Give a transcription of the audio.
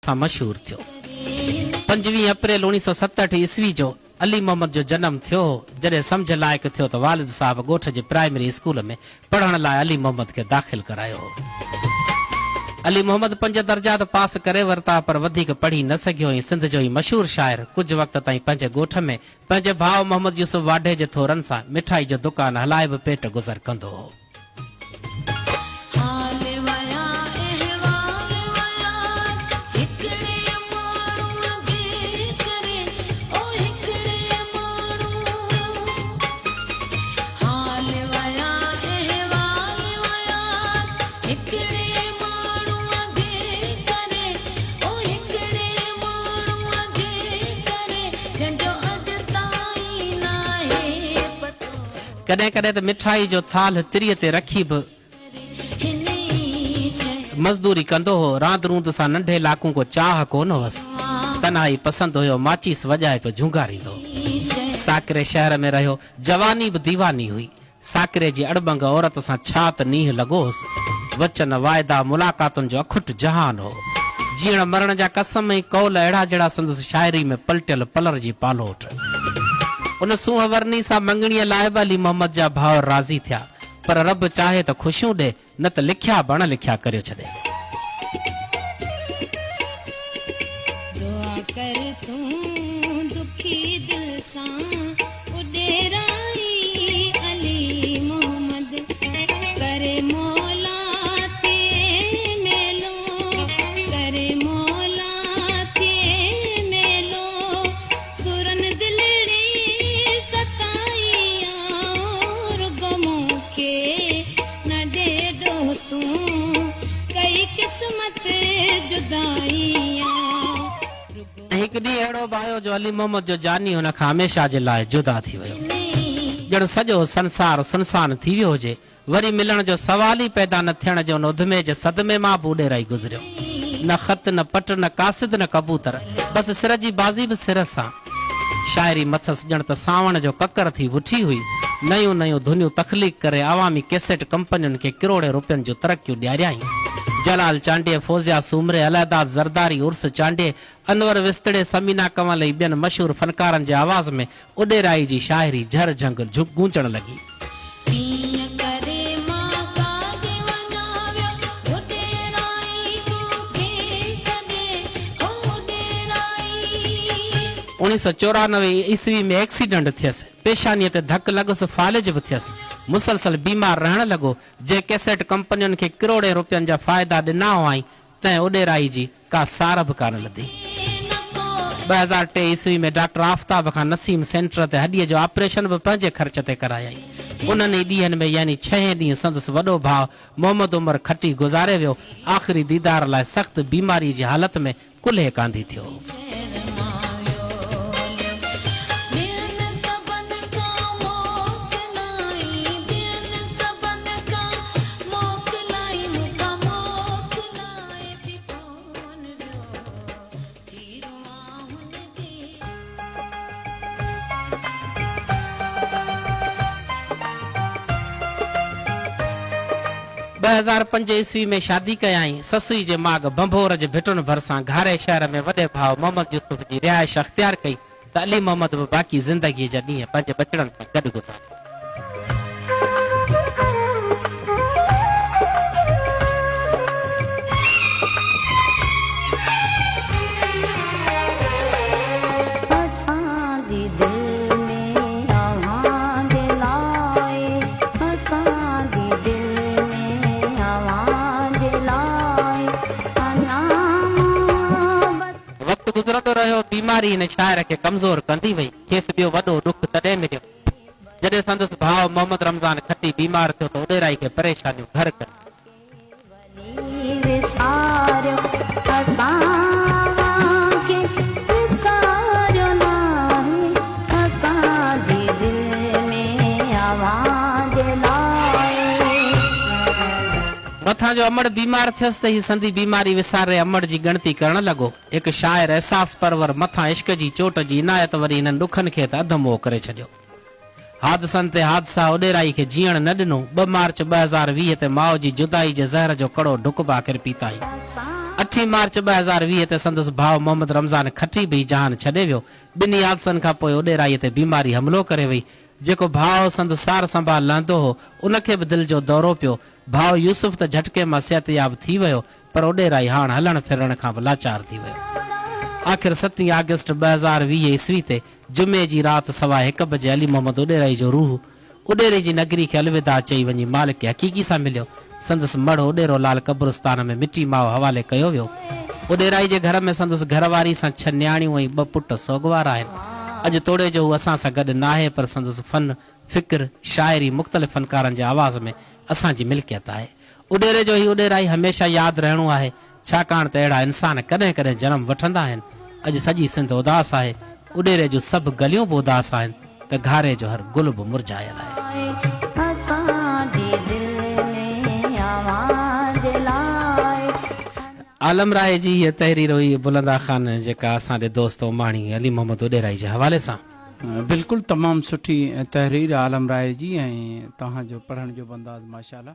सां मशहूर थियो। 25 अप्रैल 1967 ईस्वी जो अली मोहम्मद जो जन्म थियो जॾहिं सम्झ लाइक़ थियो त वालिद साहब ॻोठ जे प्राइमरी स्कूल में पढ़ण लाइ अली मोहम्मद खे दाख़िल करायो। अली मोहम्मद 5 दर्जात पास करे वरिता पर वधीक पढ़ी न सघियो ऐं सिंध जो ई मशहूर शाइर कुझु वक़्त ताईं पंहिंजे ॻोठ में पंहिंजे भाउ मोहम्मद यूसुफ वाढे जे थोरनि सां मिठाई जो दुकान हलाए बि पेट गुज़र कंदो हो। कॾहिं कॾहिं त मिठाई जो थाल तिरीअ ते रखी बि मज़दूरी कंदो हो। रांद रूंद सां नंढे लाकूं को चाह कोन हुअसि। तन्हाई पसंदि हुयो, माचीस वॼाए पियो झुंगारींदो। साकिरे शहर में रहियो, जवानी बि दीवानी हुई। साकिरे जी अड़बंग औरत सां छा त नीह लॻोसि। वचन वाइदा मुलाक़ातुनि जो अखुट जहान हो। जीअण मरण जा कसम ऐं कौल अहिड़ा जहिड़ा संदसि शाइरी में पलटियल पलर जी पालोट। उन सूंह वरनी सां मंगणीअ लाइ बि अली मोहम्मद जा भाउर राज़ी थिया, पर रब चाहे त ख़ुशियूं ॾे, न त लिखिया बण लिखिया करे छॾे। दुआ कर तूं दुखी दिल सां उॾेराई अली मोहम्मद करे मौला ते मेलो, करे मौला ते मेलो। सुरन दिलड़ी सताइया और गमों के न दे दो तूं कई किस्मत जुदाइया। हिकु ॾींहुं अहिड़ो बि आयो जो अली मोहम्मद जो जानी हुन खां हमेशा जे लाइ जुदा थी वियो। ॼण सॼो संसार सुनसान थी वियो हुजे। वरी मिलण जो सवाल ई पैदा न थियण जो उन उधमे जे सदमे मां बि उॾेराई गुज़रियो। न ख़त न पट न कासिद न कबूतर, बसि सिर जी बाज़ी बि सिर सां। शाइरी मथसि ॼण त सावण जो ककर थी उठी हुई। नयूं नयूं धुनियूं तख़लीक़ करे अवामी कैसेट कंपनियुनि खे किरोड़े रुपयनि जूं तरक़ियूं ॾियारियाई। जलाल चांडे, फौजिया सूमरे, अलादाद ज़रदारी, उर्स चांडे, अनवर विस्तड़े, समीना कंवल ऐं ॿियनि मशहूर फनकारनि जे आवाज़ में उॾेराई जी शाइरी झर झंग गूंजण लॻी। उणिवीह सौ 94 ईस्वी में एक्सीडेंट थियसि। पेशानीअ ते धक लॻुसि, फालिज बि थियसि। मुसलसल बीमार रहण लॻो। जंहिं कैसेट कंपनियुनि खे किरोड़े रुपयनि जा फ़ाइदा ॾिना हुआईं, तंहिं उॾेराई जी का सार बि कान लधी। 2003 ईस्वी में डॉक्टर आफ़ताब खां नसीम सेंटर ते हॾीअ जो ऑपरेशन बि पंहिंजे ख़र्च ते करायई। उन्हनि ॾींहंनि में यानी 6 ॾींहं संदसि वॾो भाउ मोहम्मद उमर खटी गुज़ारे वियो। आख़िरी दीदार लाइ सख़्त बीमारी जी हालत में कुल्हे कांधी थियो। ॿ 2005 ईस्वी में शादी कयाई। ससुई जे माग बंभोर जे भिटुनि भरिसां घारे शहर में वॾे भाउ मोहम्मद यूसुफ जी रिहाइश अख़्तियार कई त अली मोहम्मद बि बाक़ी ज़िंदगीअ जा ॾींहं पंहिंजे बचड़नि सां गॾु गुज़ारिया। गुज़रंदो रहियो। बीमारी हिन शाइर खे कमज़ोर कंदी वई। खेसि ॿियो वॾो दुख तॾहिं मिलियो जॾहिं संदसि भाउ मोहम्मद रमज़ान खटी बीमार थियो त उॾेराई खे परेशानियूं घर कयूं। मथां जो अमड़ बीमार थियसि त ही संदी बीमारी विसारे अमड़ जी ॻणती करण लॻो। हिकु शाइर एहसास परवर मथां इश्क जी चोट जी इनायत वरी हिननि ॾुखनि खे त अधमो करे छॾियो। हादसनि ते हादसा उॾेराई खे जीअण न ॾिनो। 2 मार्च 2020 ते माउ जी जुदाई जे ज़हर जो कड़ो ढुकबा किर पीताई। 8 8 मार्च 2020 ते संदसि भाउ मोहम्मद रमज़ान खटी बि जहान छॾे वियो। ॿिन्ही हादसनि खां पोइ ओॾेराईअ ते बीमारी हमिलो करे वई। जेको भाउ संदसि सार संभाल लहंदो हो उनखे बि दिलि जो दौरो पियो। भाउ यूसुफ त झटके मां सिहतयाब थी वियो, पर ओॾेराई हाणे हलण फिरण खां बि लाचार थी वियो। आख़िर 7 अगस्त 2020 ईस्वी ते जुमे जी राति 1:15 बजे अली मोहम्मद ओॾेराई जो रूह ओॾेरे जी नगरी खे अलविदा चई वञी मालिक हक़ीक़ी सां मिलियो। संदसि मड़ ओॾेरो लाल कब्रिस्तान में मिटी माओ हवाले कयो वियो। ओॾेराई जे घर में संदसि घरवारी सां 6 न्याणियूं ऐं 2 पुट सोगवार आहिनि। अॼु तोड़े जो हू असां सां गॾु नाहे, पर संदसि फन, फिक्र, शाइरी मुख़्तलिफ़ फनकारनि जे आवाज़ में असांजी मिल्कियत आहे। ओॾेरे जो ही ओॾेराई हमेशह यादि रहणो आहे, छाकाणि त अहिड़ा इंसान कॾहिं कॾहिं जनम वठंदा आहिनि। अॼु सॼी सिंध उदास आहे, ओॾेरे जूं सभु गलियूं बि उदास आहिनि, त घारे जो हर गुल बि मुरझायल आहे। आलम राय जी हीअ तहरीर हुई बुलंदा ख़ान जेका असांजे दोस्त ओमाणी अली मोहम्मद ओॾेराई जे हवाले सां। बिल्कुलु तमामु सुठी तहरीर आलम राय जी ऐं तव्हांजो पढ़ण जो बंदाज़ माशाअल्लाह।